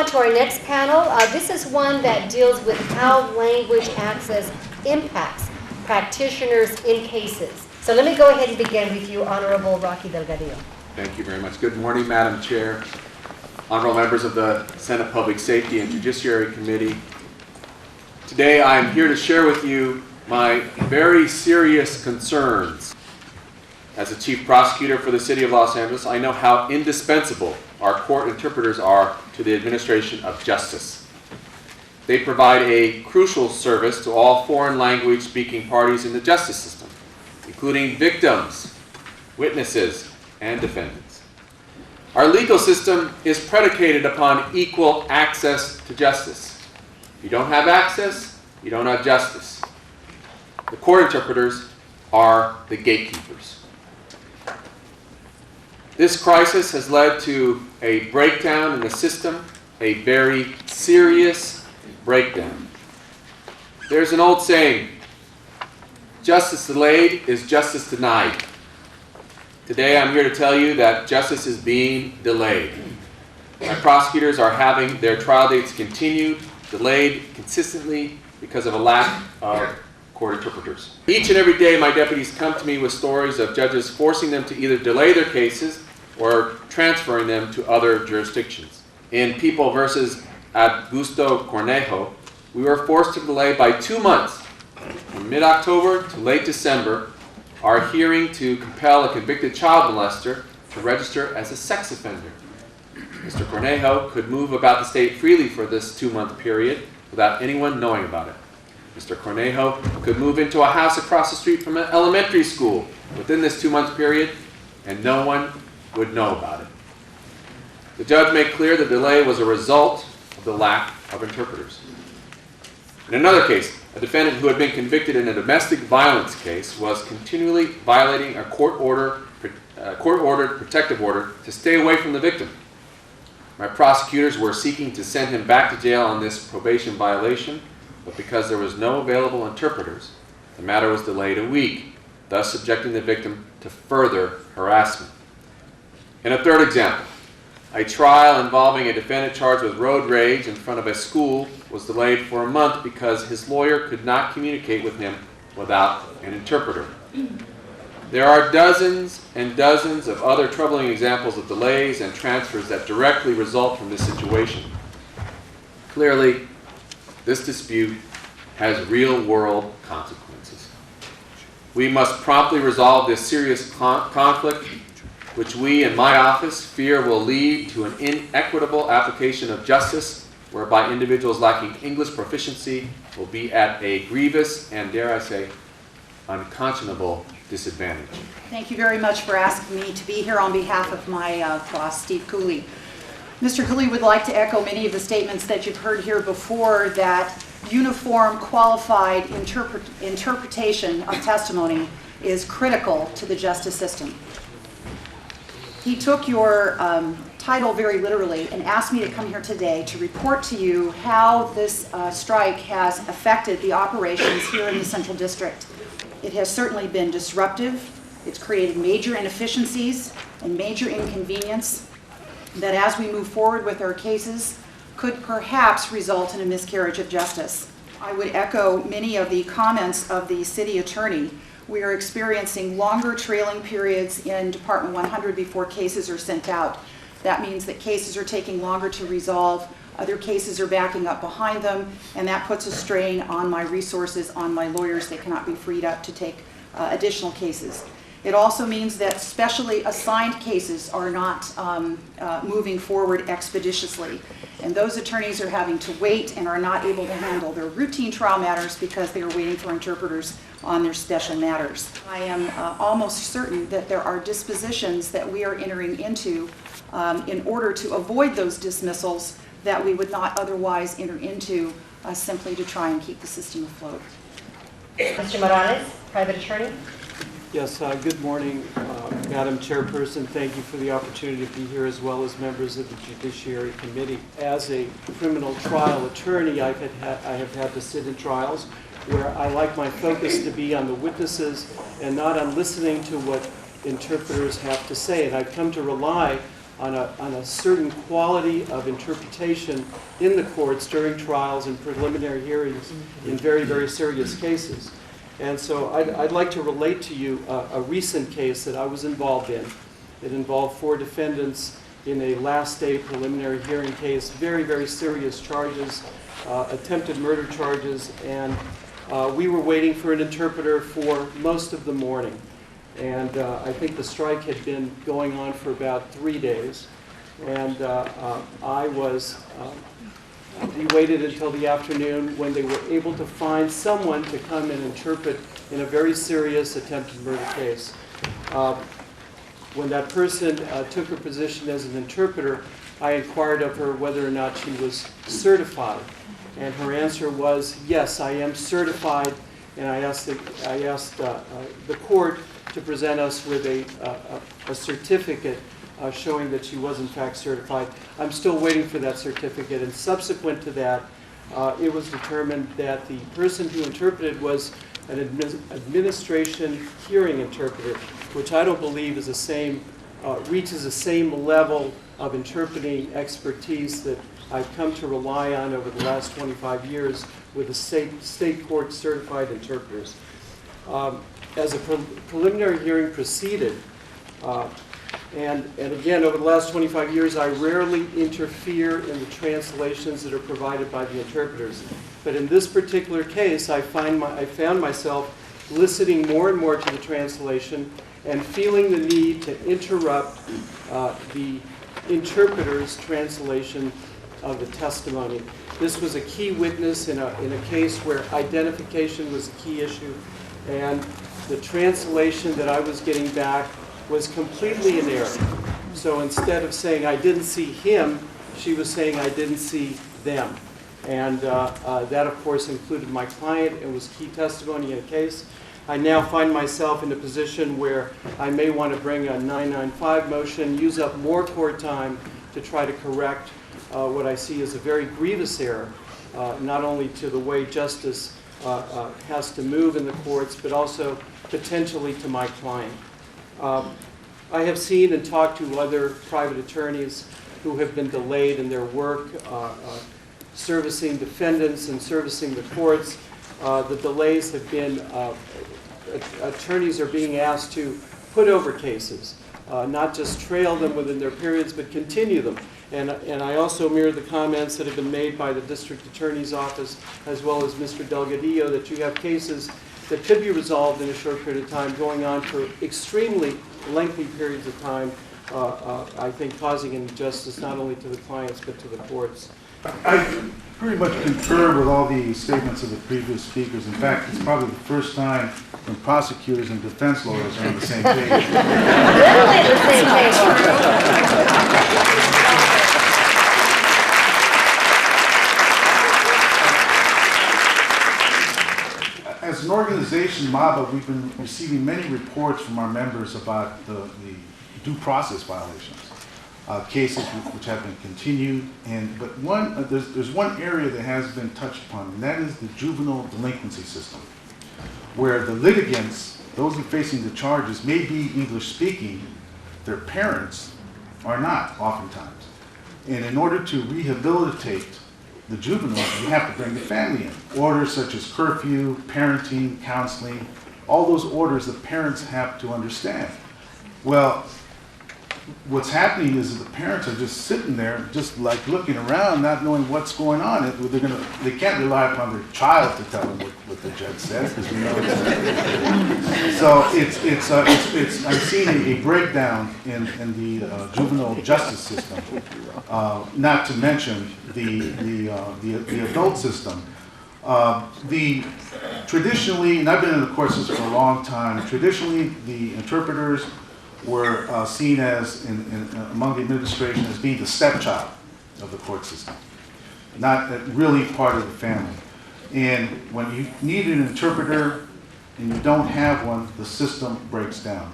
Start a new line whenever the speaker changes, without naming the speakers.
on to our next panel. This is one that deals with how language access impacts practitioners in cases. So let me go ahead and begin with you, Honorable Rocky Delgadillo.
Thank you very much. Good morning, Madam Chair, honorable members of the Senate Public Safety and Judiciary Committee. Today I am here to share with you my very serious concerns. As a chief prosecutor for the City of Los Angeles, I know how indispensable our court interpreters are to the administration of justice. They provide a crucial service to all foreign language speaking parties in the justice system, including victims, witnesses, and defendants. Our legal system is predicated upon equal access to justice. If you don't have access, you don't have justice. The court interpreters are the gatekeepers. This crisis has led to a breakdown in the system, a very serious breakdown. There's an old saying, justice delayed is justice denied. Today I'm here to tell you that justice is being delayed. My prosecutors are having their trial dates continued, delayed consistently because of a lack of court interpreters. Each and every day my deputies come to me with stories of judges forcing them to either delay their cases or transferring them to other jurisdictions. In People versus Augusto Cornejo, we were forced to delay by 2 months, from mid-October to late December, our hearing to compel a convicted child molester to register as a sex offender. Mr. Cornejo could move about the state freely for this 2-month period without anyone knowing about it. Mr. Cornejo could move into a house across the street from an elementary school within this 2-month period, and no one would know about it. The judge made clear the delay was a result of the lack of interpreters. In another case, a defendant who had been convicted in a domestic violence case was continually violating a court-ordered protective order to stay away from the victim. My prosecutors were seeking to send him back to jail on this probation violation, but because there was no available interpreters, the matter was delayed a week, thus subjecting the victim to further harassment. In a third example, a trial involving a defendant charged with road rage in front of a school was delayed for a month because his lawyer could not communicate with him without an interpreter. There are dozens and dozens of other troubling examples of delays and transfers that directly result from this situation. Clearly, this dispute has real-world consequences. We must promptly resolve this serious conflict, which we in my office fear will lead to an inequitable application of justice, whereby individuals lacking English proficiency will be at a grievous and, dare I say, unconscionable disadvantage.
Thank you very much for asking me to be here on behalf of my boss, Steve Cooley. Mr. Cooley would like to echo many of the statements that you've heard here before, that uniform, qualified interpretation of testimony is critical to the justice system. He took your title very literally and asked me to come here today to report to you how this strike has affected the operations here in the Central District. It has certainly been disruptive. It's created major inefficiencies and major inconvenience that, as we move forward with our cases, could perhaps result in a miscarriage of justice. I would echo many of the comments of the city attorney. We are experiencing longer trailing periods in Department 100 before cases are sent out. That means that cases are taking longer to resolve, other cases are backing up behind them, and that puts a strain on my resources, on my lawyers. They cannot be freed up to take additional cases. It also means that specially assigned cases are not moving forward expeditiously. And those attorneys are having to wait and are not able to handle their routine trial matters because they are waiting for interpreters on their special matters. I am almost certain that there are dispositions that we are entering into in order to avoid those dismissals that we would not otherwise enter into simply to try and keep the system afloat.
Mr. Morales, private attorney.
Yes, good morning, Madam Chairperson. Thank you for the opportunity to be here, as well as members of the Judiciary Committee. As a criminal trial attorney, I have had to sit in trials where I like my focus to be on the witnesses and not on listening to what interpreters have to say. And I've come to rely on a certain quality of interpretation in the courts during trials and preliminary hearings in very, very serious cases. And so I'd like to relate to you a recent case that I was involved in. It involved 4 defendants in a last day preliminary hearing case, very, very serious charges, attempted murder charges, and we were waiting for an interpreter for most of the morning. And I think the strike had been going on for about 3 days. And we waited until the afternoon when they were able to find someone to come and interpret in a very serious attempted murder case. When that person took her position as an interpreter, I inquired of her whether or not she was certified. And her answer was, yes, I am certified. And I asked the court to present us with a certificate showing that she was in fact certified. I'm still waiting for that certificate, and subsequent to that, it was determined that the person who interpreted was an administration hearing interpreter, which I don't believe is reaches the same level of interpreting expertise that I've come to rely on over the last 25 years with the state court certified interpreters. As a preliminary hearing proceeded, and again, over the last 25 years, I rarely interfere in the translations that are provided by the interpreters. But in this particular case, I found myself listening more and more to the translation and feeling the need to interrupt the interpreter's translation of the testimony. This was a key witness in a case where identification was a key issue, and the translation that I was getting back was completely in error. So instead of saying I didn't see him, she was saying I didn't see them. And that, of course, included my client. It was key testimony in a case. I now find myself in a position where I may want to bring a 995 motion, use up more court time to try to correct what I see as a very grievous error, not only to the way justice has to move in the courts, but also potentially to my client. I have seen and talked to other private attorneys who have been delayed in their work servicing defendants and servicing the courts. The delays have been, attorneys are being asked to put over cases, not just trail them within their periods, but continue them. And I also mirror the comments that have been made by the district attorney's office, as well as Mr. Delgadillo, that you have cases that could be resolved in a short period of time, going on for extremely lengthy periods of time, I think causing injustice not only to the clients, but to the courts.
I pretty much concur with all the statements of the previous speakers. In fact, it's probably the first time when prosecutors and defense lawyers are on the same page.
Literally the same page.
As an organization, MABA, we've been receiving many reports from our members about the due process violations, cases which have been continued. But there's one area that has been touched upon, and that is the juvenile delinquency system, where the litigants, those who are facing the charges, may be English speaking, their parents are not oftentimes. And in order to rehabilitate the juveniles, you have to bring the family in. Orders such as curfew, parenting, counseling, all those orders the parents have to understand. Well, what's happening is that the parents are just sitting there, just like looking around, not knowing what's going on. They can't rely upon their child to tell them what the judge says, because we know it's so I'm seeing a breakdown in the juvenile justice system. Not to mention the adult system. Traditionally, and I've been in the court system for a long time, traditionally the interpreters were seen as, among the administration, as being the stepchild of the court system, not really part of the family. And when you need an interpreter and you don't have one, the system breaks down.